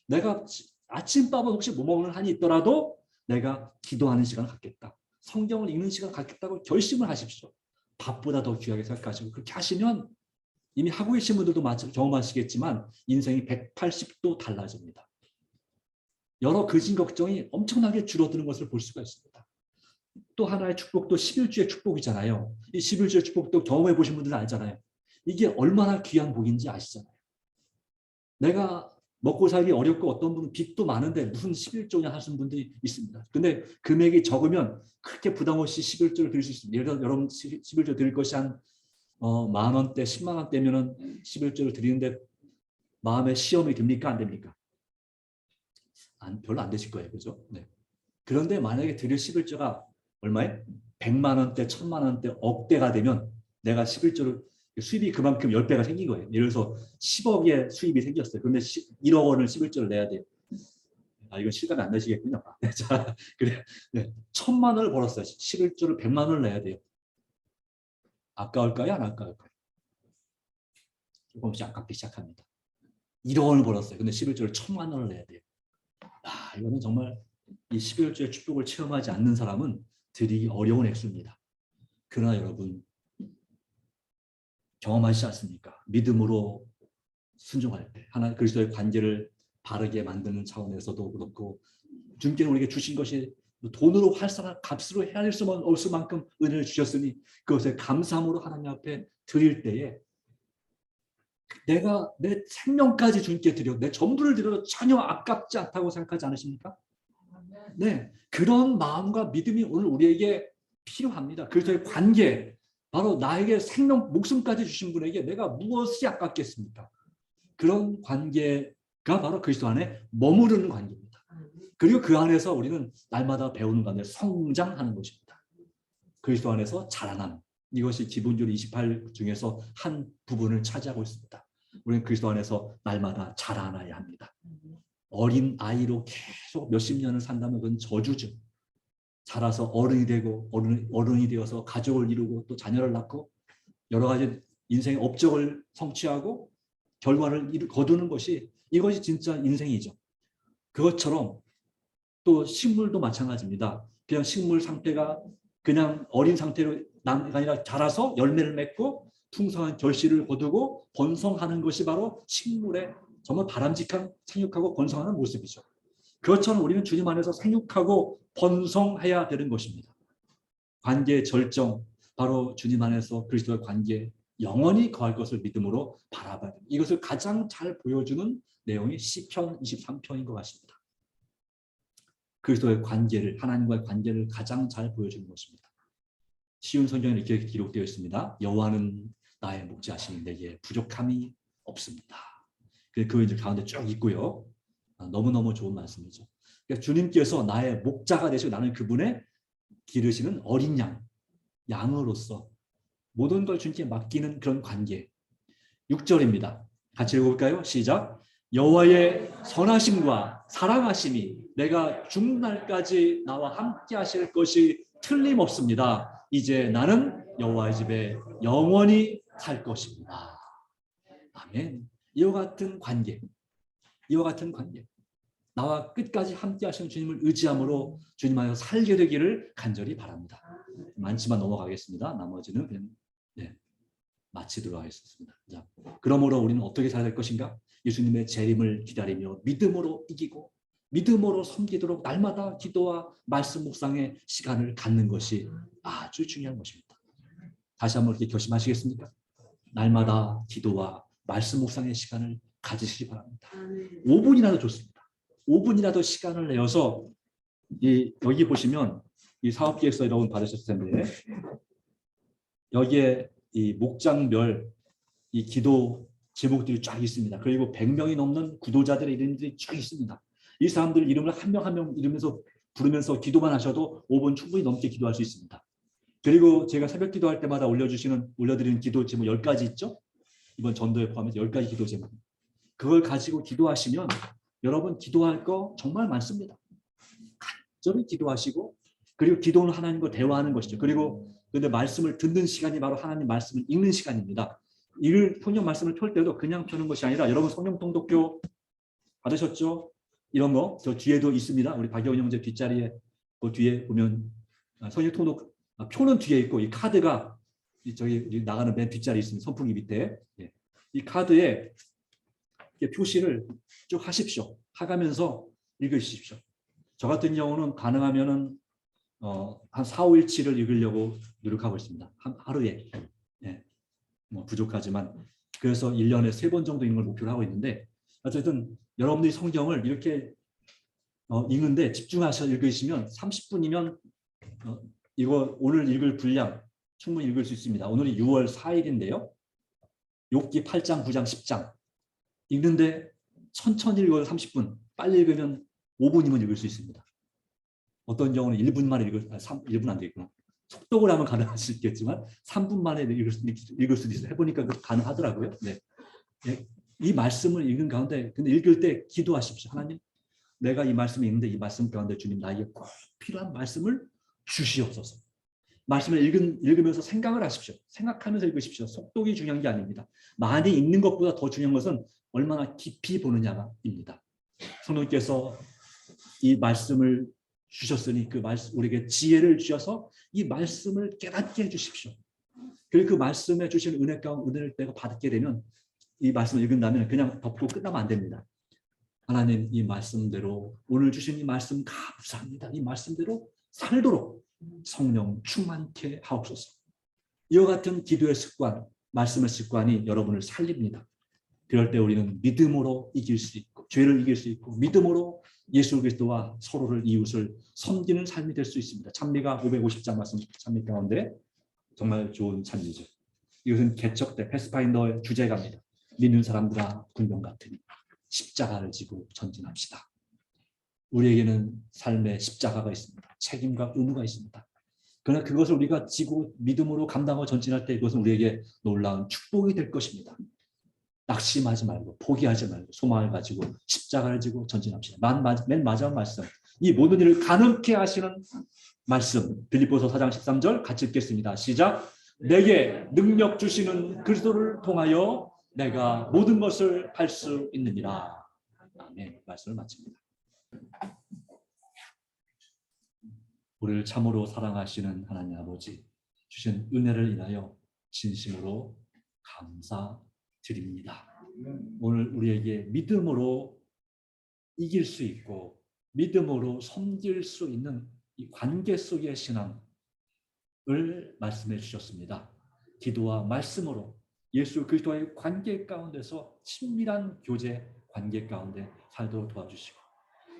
내가 아침밥은 혹시 못 먹는 한이 있더라도 내가 기도하는 시간을 갖겠다. 성경을 읽는 시간을 갖겠다고 결심을 하십시오. 밥보다 더 귀하게 생각하시고 그렇게 하시면 이미 하고 계신 분들도 경험하시겠지만 인생이 180도 달라집니다. 여러 근심 걱정이 엄청나게 줄어드는 것을 볼 수가 있습니다. 또 하나의 축복도 11주의 축복이잖아요. 이 11주의 축복도 경험해 보신 분들은 알잖아요. 이게 얼마나 귀한 복인지 아시잖아요. 내가 먹고 살기 어렵고 어떤 분은 빚도 많은데 무슨 11조냐 하시는 분들이 있습니다. 근데 금액이 적으면 그렇게 부담 없이 11조를 드릴 수 있습니다. 예를 들어 여러분 11조 드릴 것이 한 10,000원대, 10만 원대면은 11조를 드리는데 마음에 시험이 듭니까? 안 됩니까? 별로 안 되실 거예요. 그죠? 네. 그런데 만약에 드릴 11조가 얼마에? 100만 원대, 1000만 원대, 억대가 되면 내가 11조를 수입이 그만큼 10배가 생긴 거예요. 예를 들어서 10억의 수입이 생겼어요. 그런데 1억 원을 11조를 내야 돼요. 이건 실감이 안 나시겠군요. 자, 그래. 네. 1000만 원을 벌었어요. 11조를 100만 원을 내야 돼요. 아까울까요? 안 아까울까요? 조금씩 아깝기 시작합니다. 1억 원을 벌었어요. 근데 11조를 1000만 원을 내야 돼요. 이거는 정말 이 11조의 축복을 체험하지 않는 사람은 드리기 어려운 액수입니다. 그러나 여러분 경험하시지 않습니까? 믿음으로 순종할 때 하나님 그리스도의 관계를 바르게 만드는 차원에서도 그렇고 주님께서 우리에게 주신 것이 돈으로 활성화 값으로 해야 수 없을 만큼 은혜를 주셨으니 그것에 감사함으로 하나님 앞에 드릴 때에 내가 내 생명까지 주님께 드려 내 전부를 드려도 전혀 아깝지 않다고 생각하지 않으십니까? 네, 그런 마음과 믿음이 오늘 우리에게 필요합니다. 그리스도의 관계, 바로 나에게 생명, 목숨까지 주신 분에게 내가 무엇이 아깝겠습니까? 그런 관계가 바로 그리스도 안에 머무르는 관계입니다. 그리고 그 안에서 우리는 날마다 배우는 가운데 성장하는 것입니다. 그리스도 안에서 자라남, 이것이 기본주의 28 중에서 한 부분을 차지하고 있습니다. 우리는 그리스도 안에서 날마다 자라나야 합니다. 어린 아이로 계속 몇십 년을 산다면 그건 저주죠. 자라서 어른이 되고 어른이 되어서 가족을 이루고 또 자녀를 낳고 여러 가지 인생의 업적을 성취하고 결과를 거두는 것이 이것이 진짜 인생이죠. 그것처럼 또 식물도 마찬가지입니다. 그냥 식물 상태가 그냥 어린 상태로 아니라 자라서 열매를 맺고 풍성한 결실을 거두고 번성하는 것이 바로 식물의 정말 바람직한 생육하고 번성하는 모습이죠. 그것처럼 우리는 주님 안에서 생육하고 번성해야 되는 것입니다. 관계의 절정, 바로 주님 안에서 그리스도의 관계, 영원히 거할 것을 믿음으로 바라봐야 됩니다. 이것을 가장 잘 보여주는 내용이 시편 23편인 것 같습니다. 그리스도의 관계를, 하나님과의 관계를 가장 잘 보여주는 것입니다. 쉬운 성경에 이렇게 기록되어 있습니다. 여호와는 나의 목자시니 내게 부족함이 없습니다. 그 이제 가운데 쭉 있고요. 너무너무 좋은 말씀이죠. 그러니까 주님께서 나의 목자가 되시고 나는 그분의 기르시는 어린 양으로서 모든 걸 주님께 맡기는 그런 관계. 6절입니다. 같이 읽어볼까요? 시작. 여호와의 선하심과 사랑하심이 내가 죽는 날까지 나와 함께 하실 것이 틀림없습니다. 이제 나는 여호와의 집에 영원히 살 것입니다. 아멘. 이와 같은 관계, 이와 같은 관계. 나와 끝까지 함께 하시는 주님을 의지함으로 주님 안에서 살게 되기를 간절히 바랍니다. 많지만 넘어가겠습니다. 나머지는 그냥 마치도록 하겠습니다. 자, 그러므로 우리는 어떻게 살아야 될 것인가? 예수님의 재림을 기다리며 믿음으로 이기고 믿음으로 섬기도록 날마다 기도와 말씀 묵상의 시간을 갖는 것이 아주 중요한 것입니다. 다시 한번 이렇게 결심하시겠습니까? 날마다 기도와 말씀 묵상의 시간을 가지시기 바랍니다. 5분이라도 좋습니다. 5분이라도 시간을 내어서 여기 보시면 이 사업기획서 여러분 받으셨을 텐데 여기에 이 목장별 이 기도 제목들이 쫙 있습니다. 그리고 100명이 넘는 구도자들의 이름들이 쫙 있습니다. 이 사람들 이름을 한 명 한 명 이름에서 부르면서 기도만 하셔도 5분 충분히 넘게 기도할 수 있습니다. 그리고 제가 새벽 기도할 때마다 올려드리는 기도 제목 10가지 있죠? 이번 전도에 포함해서 10가지 기도 제목. 그걸 가지고 기도하시면 여러분 기도할 거 정말 많습니다. 간절히 기도하시고 그리고 기도는 하나님과 대화하는 것이죠. 그리고 근데 말씀을 듣는 시간이 바로 하나님 말씀을 읽는 시간입니다. 성경 말씀을 펼 때도 그냥 펴는 것이 아니라 여러분 성경 통독교 받으셨죠? 이런 거 저 뒤에도 있습니다. 우리 박여운 형제 뒷자리에 그 뒤에 보면 성경 통독 표는 뒤에 있고 이 카드가 저기 나가는 맨 뒷자리에 있습니다. 선풍기 밑에. 이 카드에 표시를 쭉 하십시오. 하가면서 읽으십시오. 저 같은 경우는 가능하면은 한 4, 5일치를 읽으려고 노력하고 있습니다. 하루에. 뭐 부족하지만 그래서 1년에 3번 정도 읽는 걸 목표로 하고 있는데 어쨌든 여러분들이 성경을 이렇게 읽는데 집중하셔서 읽으시면 30분이면 이거 오늘 읽을 분량 충분히 읽을 수 있습니다. 오늘이 6월 4일인데요. 욥기 8장, 9장, 10장 읽는데 천천히 읽어도 30분, 빨리 읽으면 5분이면 읽을 수 있습니다. 어떤 경우는 1분 만에 1분 안 되겠구나. 속독을 하면 가능할 수 있겠지만 3분 만에 읽을 수도 있어요. 해보니까 가능하더라고요. 이 말씀을 읽는 가운데 근데 읽을 때 기도하십시오. 하나님, 내가 이 말씀을 읽는데 이 말씀 가운데 주님 나에게 꼭 필요한 말씀을 주시옵소서. 말씀을 읽으면서 생각을 하십시오. 생각하면서 읽으십시오. 속독이 중요한 게 아닙니다. 많이 읽는 것보다 더 중요한 것은 얼마나 깊이 보느냐입니다. 성령께서 이 말씀을 주셨으니 그 말씀 우리에게 지혜를 주셔서 이 말씀을 깨닫게 해주십시오. 그리고 그 말씀에 주신 은혜 가운데 은혜를 내가 받게 되면 이 말씀을 읽은 다음에 그냥 덮고 끝나면 안 됩니다. 하나님 이 말씀대로 오늘 주신 이 말씀 감사합니다. 이 말씀대로 살도록 성령 충만케 하옵소서. 이와 같은 기도의 습관, 말씀의 습관이 여러분을 살립니다. 그럴 때 우리는 믿음으로 이길 수 있고 죄를 이길 수 있고 믿음으로 예수 그리스도와 서로를 이웃을 섬기는 삶이 될 수 있습니다. 찬미가 550장 말씀 찬미 가운데 정말 좋은 찬미죠. 이것은 개척대 패스파인더의 주제가입니다. 믿는 사람들아 군병 같으니 십자가를 지고 전진합시다. 우리에게는 삶의 십자가가 있습니다. 책임과 의무가 있습니다. 그러나 그것을 우리가 지고 믿음으로 감당하고 전진할 때 그것은 우리에게 놀라운 축복이 될 것입니다. 낙심하지 말고 포기하지 말고 소망을 가지고 십자가를 지고 전진합시다. 맨 마지막 말씀, 이 모든 일을 가능케 하시는 말씀, 빌립보서 4장 13절 같이 읽겠습니다. 시작. 내게 능력 주시는 그리스도를 통하여 내가 모든 것을 할 수 있느니라. 아멘. 말씀을 마칩니다. 우리를 참으로 사랑하시는 하나님 아버지, 주신 은혜를 인하여 진심으로 감사드립니다. 오늘 우리에게 믿음으로 이길 수 있고 믿음으로 섬길 수 있는 이 관계 속의 신앙을 말씀해 주셨습니다. 기도와 말씀으로 예수 그리스도와의 관계 가운데서 친밀한 교제 관계 가운데 살도록 도와주시고,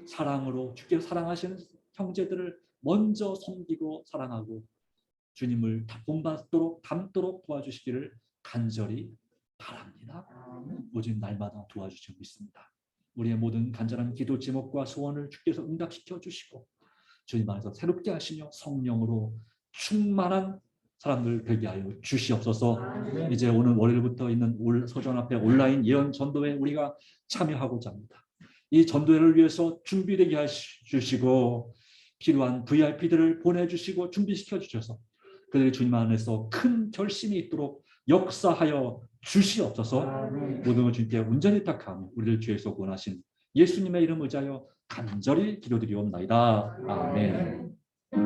사랑으로 주께서 사랑하시는 형제들을 먼저 섬기고 사랑하고 주님을 본받도록 닮도록 도와주시기를 간절히 바랍니다. 오직 날마다 도와주시고 있습니다. 우리의 모든 간절한 기도 제목과 소원을 주께서 응답시켜 주시고 주님 안에서 새롭게 하시며 성령으로 충만한 사람들 되게 하여 주시옵소서. 이제 오늘 월요일부터 있는 서전 앞에 온라인 예언 전도회 우리가 참여하고자 합니다. 이 전도회를 위해서 준비되게 해주시고 필요한 VIP들을 보내주시고 준비시켜 주셔서 그들이 주님 안에서 큰 결심이 있도록 역사하여 주시옵소서. 모든 걸 주님께 온전히 탁하며 우리를 주에서 원하신 예수님의 이름 의지하여 간절히 기도드리옵나이다. 아멘.